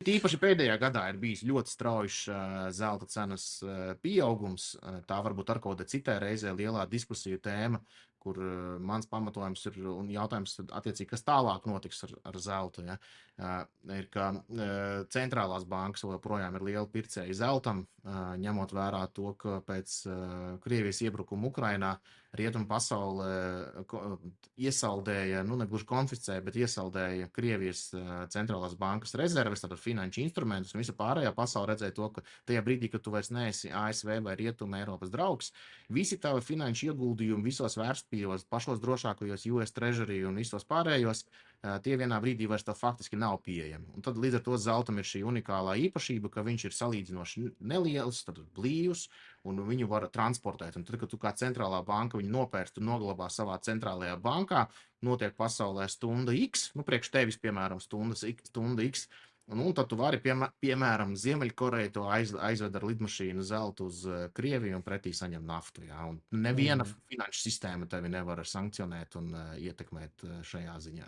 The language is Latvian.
Tīpaši pēdējā gadā ir bijis ļoti strauji zelta cenas pieaugums. Tā varbūt ar kaut kāda citai reizē lielā diskusiju tēma, kur mans pamatojums ir un jautājums, attiecīgi, kas tālāk notiks ar zeltu. Ja? Ir, ka centrālās bankas joprojām ir liela pircēji zeltam, ņemot vērā to, ka pēc Krievijas iebrukuma Ukrainā rietumu pasaulē iesaldēja, nu, ne gluži konfiscēja, bet iesaldēja Krievijas centrālās bankas rezerves, tātad finanšu instrumentus, un visa pārējā pasaule redzēja to, ka tajā brīdī, kad tu vairs neesi ASV vai Rietuma Eiropas draugs, visi tavi finanšu ieguldījumi visos vērtspapīros, pašos drošākajos US Treasury un visos pārējos, tie vienā brīdī vairs tev faktiski nav pieejami. Un tad līdz ar to zeltam ir šī unikālā īpašība, ka viņš ir salīdzinoši neliels, tad blīvs, un viņu var transportēt. Un tad, kad tu kā centrālā banka viņu nopērc, tu noglabā savā centrālajā bankā, notiek pasaulē stunda X, nu, priekš tevis, piemēram, stunda X, un tad tu vari, piemēram, Ziemeļkoreja to aizved ar lidmašīnu zeltu uz Krieviju un pretī saņem naftu. Jā, un neviena finanšu sistēma tevi nevar sankcionēt un ietekmēt šajā ziņā.